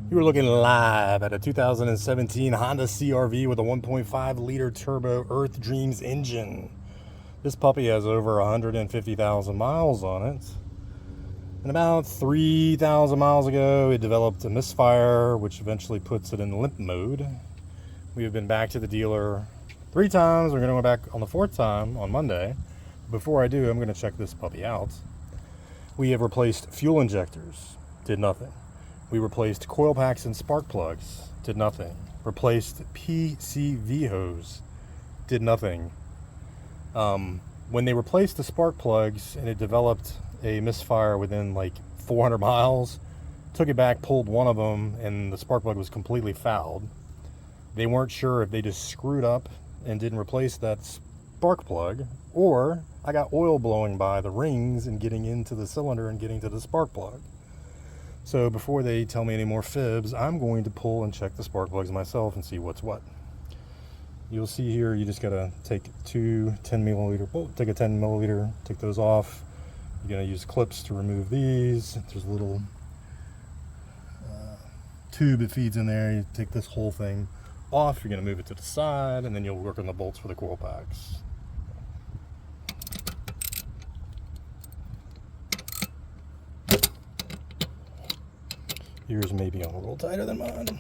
You were looking live at a 2017 Honda CR-V with a 1.5 liter turbo Earth Dreams engine. This puppy has over 150,000 miles on it. And about 3,000 miles ago, it developed a misfire, which eventually puts it in limp mode. We have been back to the dealer 3 times. We're going to go back on the 4th time on Monday. Before I do, I'm going to check this puppy out. We have replaced fuel injectors. Did nothing. We replaced coil packs and spark plugs. Did nothing. Replaced PCV hose. Did nothing. When they replaced the spark plugs and it developed a misfire within like 400 miles, took it back, pulled one of them, and the spark plug was completely fouled. They weren't sure if they just screwed up and didn't replace that spark plug, or I got oil blowing by the rings and getting into the cylinder and getting to the spark plug. So before they tell me any more fibs, I'm going to pull and check the spark plugs myself and see what's what. You'll see here, you just gotta take 2 10 milliliter bolts, take a 10 milliliter, take those off. You're gonna use clips to remove these. There's a little tube that feeds in there. You take this whole thing off, you're gonna move it to the side, and then you'll work on the bolts for the coil packs. Yours may be on a little tighter than mine.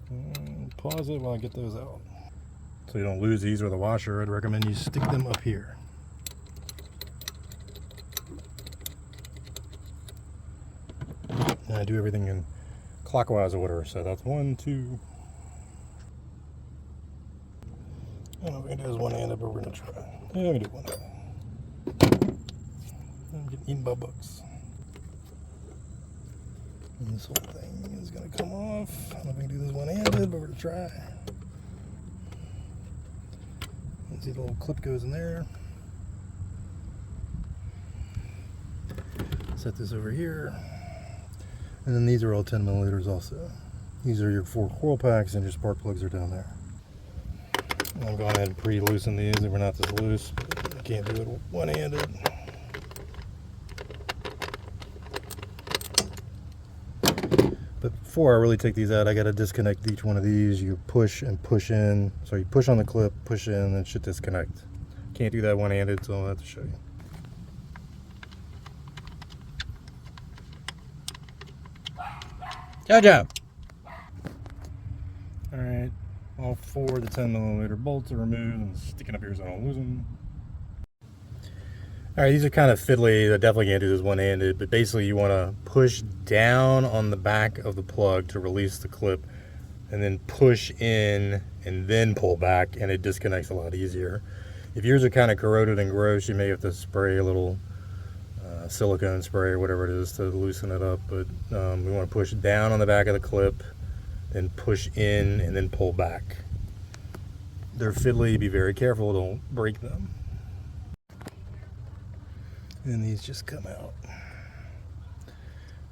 And pause it while I get those out. So you don't lose these or the washer, I'd recommend you stick them up here. And I do everything in clockwise order, so that's 1, 2. I don't know if we can do this one-handed, but we're gonna try. Yeah, we can do one-handed. I'm getting eaten by bugs. And this whole thing is going to come off. I don't know if we can do this one-handed, but we're going to try. You see the little clip goes in there. Set this over here. And then these are all 10 milliliters also. These are your 4 coil packs, and your spark plugs are down there. I'm going ahead and pre-loosen these if we're not this loose, but I can't do it one-handed. But before I really take these out, I got to disconnect each one of these. You push and push in. So you push on the clip, push in, and it should disconnect. Can't do that one-handed, so I'll have to show you. Jojo! Alright, all 4 of the 10 milliliter bolts are removed and sticking up here so I don't lose them. Alright, these are kind of fiddly. I definitely can't do this one-handed, but basically you want to push down on the back of the plug to release the clip, and then push in and then pull back, and it disconnects a lot easier. If yours are kind of corroded and gross, you may have to spray a little silicone spray or whatever it is to loosen it up, but we want to push down on the back of the clip, then push in and then pull back. They're fiddly, be very careful, don't break them. And these just come out.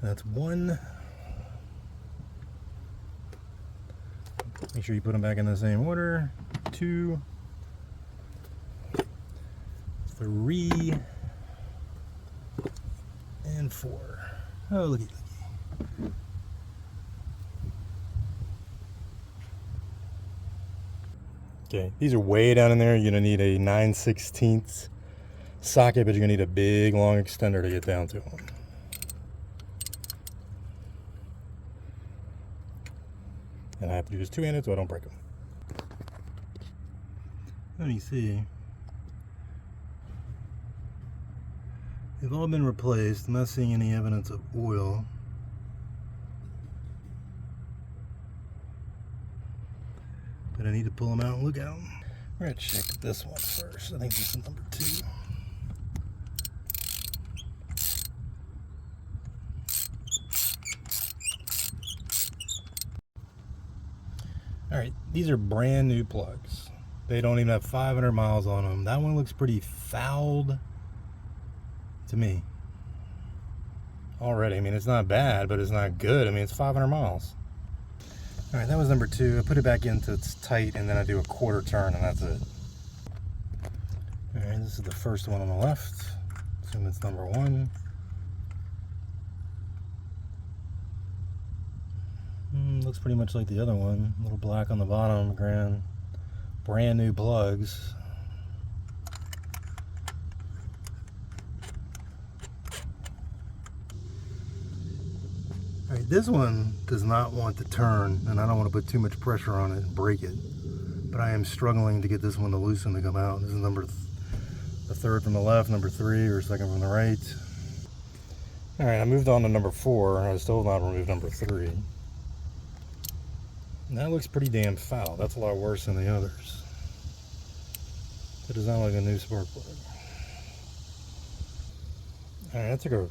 That's 1. Make sure you put them back in the same order. 2, 3, and 4. Oh, looky. Okay, these are way down in there. You're gonna need a 9/16 socket, but you're gonna need a big long extender to get down to them. And I have to do this two-handed so I don't break them. Let me see. They've all been replaced. I'm not seeing any evidence of oil. But I need to pull them out and look at them. We're gonna check this one first. I think this is number 2. Alright, these are brand new plugs. They don't even have 500 miles on them. That one looks pretty fouled to me already. I mean, it's not bad, but it's not good. I mean, it's 500 miles. Alright, that was number 2. I put it back in so it's tight, and then I do a quarter turn, and that's it. Alright, this is the first one on the left. So And it's number 1. Looks pretty much like the other one. A little black on the bottom, brand new plugs. Alright, this one does not want to turn, and I don't want to put too much pressure on it and break it. But I am struggling to get this one to loosen to come out. This is the third from the left, number 3, or second from the right. Alright, I moved on to number 4. I still have not removed number 3. And that looks pretty damn foul. That's a lot worse than the others. It does not like a new spark plug. Alright, I took a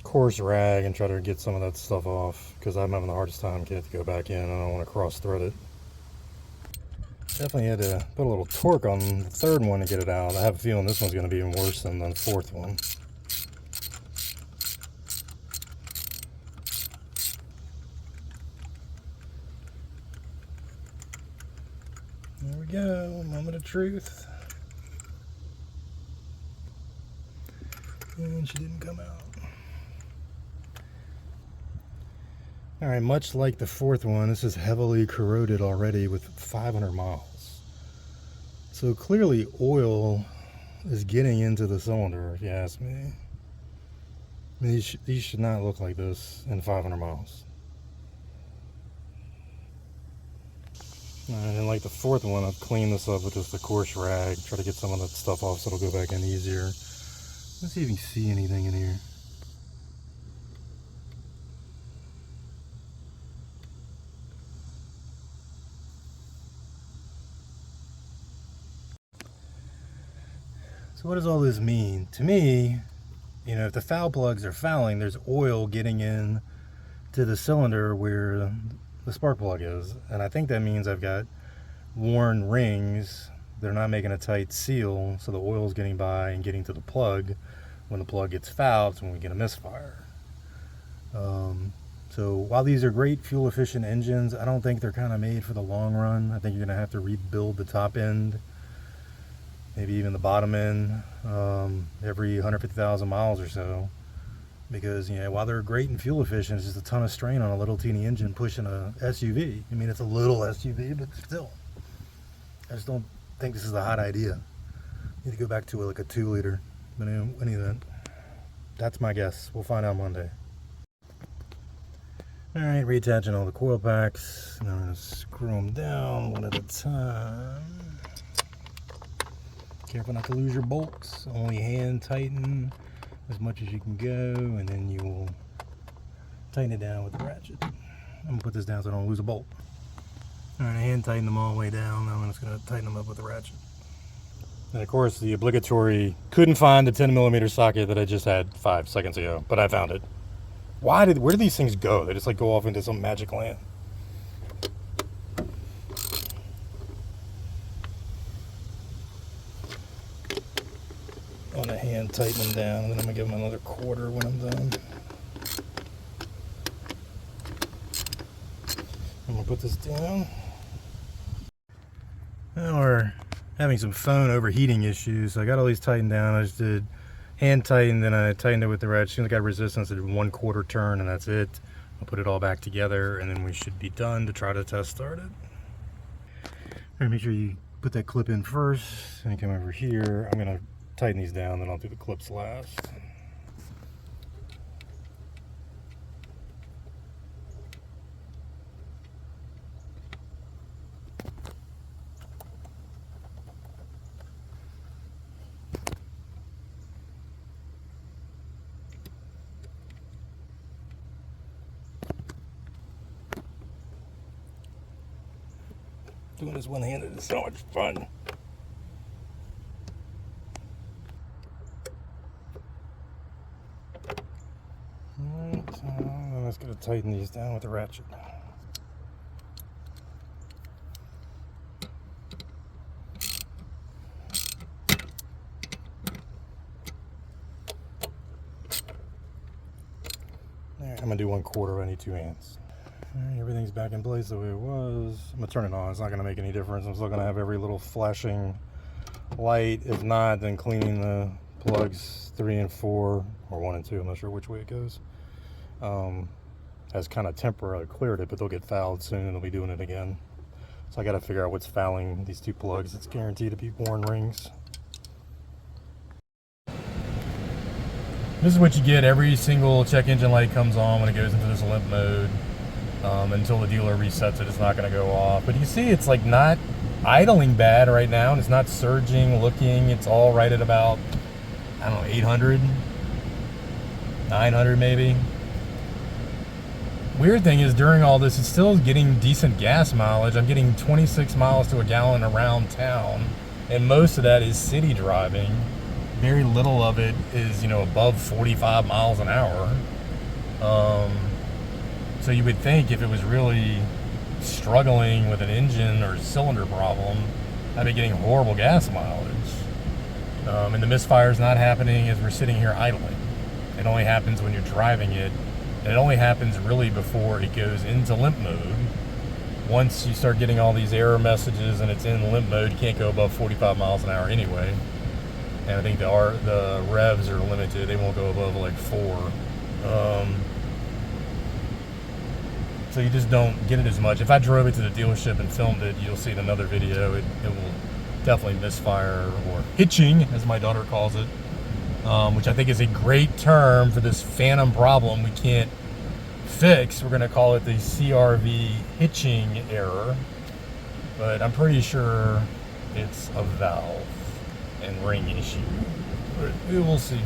coarse rag and try to get some of that stuff off because I'm having the hardest time getting it to go back in. I don't want to cross thread it. Definitely had to put a little torque on the third one to get it out. I have a feeling this one's going to be even worse than the fourth one. There we go, moment of truth. And she didn't come out. Alright, much like the fourth one, this is heavily corroded already with 500 miles. So clearly oil is getting into the cylinder, if you ask me. I mean, these should not look like this in 500 miles. And like the fourth one, I've cleaned this up with just a coarse rag, try to get some of that stuff off so it'll go back in easier. Let's see if you can see anything in here. So what does all this mean? To me, you know, if the foul plugs are fouling, there's oil getting in to the cylinder where the spark plug is. And I think that means I've got worn rings. They're not making a tight seal, so the oil is getting by and getting to the plug. When the plug gets fouled, it's when we get a misfire. So while these are great fuel efficient engines, I don't think they're kind of made for the long run. I think you're going to have to rebuild the top end, maybe even the bottom end, every 150,000 miles or so. Because, you know, while they're great and fuel efficient, it's just a ton of strain on a little teeny engine pushing a SUV. I mean, it's a little SUV, but still. I just don't think this is a hot idea. Need to go back to like a 2-liter. But in any event, that's my guess. We'll find out Monday. Alright, reattaching all the coil packs. Now I'm going to screw them down one at a time. Careful not to lose your bolts. Only hand tighten as much as you can go, and then you will tighten it down with the ratchet. I'm going to put this down so I don't lose a bolt. Alright, hand tighten them all the way down. Now I'm just going to tighten them up with the ratchet. And of course, the obligatory, couldn't find the 10mm socket that I just had 5 seconds ago, but I found it. Where do these things go? They just like go off into some magic land. I'm gonna hand tighten them down, and then I'm gonna give them another quarter when I'm done. I'm gonna put this down. Now we're having some phone overheating issues. So I got all these tightened down. I just did hand tighten, then I tightened it with the ratchet. As soon as I got resistance, I did 1/4 turn, and that's it. I'll put it all back together, and then we should be done to try to test start it. All right, make sure you put that clip in first, and you come over here. I'm gonna tighten these down, then I'll do the clips last. Doing this one-handed is so much fun. Alright, so I'm just going to tighten these down with the ratchet. Alright, I'm going to do 1/4. I need 2 hands. Alright, everything's back in place the way it was. I'm going to turn it on. It's not going to make any difference. I'm still going to have every little flashing light. If not, then cleaning the plugs 3 and 4, or 1 and 2, I'm not sure which way it goes, has kind of temporarily cleared it, but they'll get fouled soon and they'll be doing it again. So I got to figure out what's fouling these 2 plugs. It's guaranteed to be worn rings. This is what you get. Every single check engine light comes on when it goes into this limp mode. Until the dealer resets it, it's not going to go off. But you see it's like not idling bad right now, and it's not surging, looking. It's all right at about, I don't know, 800, 900 maybe. Weird thing is, during all this, it's still getting decent gas mileage. I'm getting 26 miles to a gallon around town, and most of that is city driving. Very little of it is, above 45 miles an hour. So you would think if it was really struggling with an engine or cylinder problem, I'd be getting horrible gas mileage. And the misfire is not happening as we're sitting here idling. It only happens when you're driving it. And it only happens really before it goes into limp mode. Once you start getting all these error messages and it's in limp mode, you can't go above 45 miles an hour anyway. And I think the revs are limited. They won't go above like 4. So you just don't get it as much. If I drove it to the dealership and filmed it, you'll see in another video, it will definitely misfire, or hitching, as my daughter calls it, which I think is a great term for this phantom problem we can't fix. We're going to call it the CRV hitching error, but I'm pretty sure it's a valve and ring issue. But we'll see.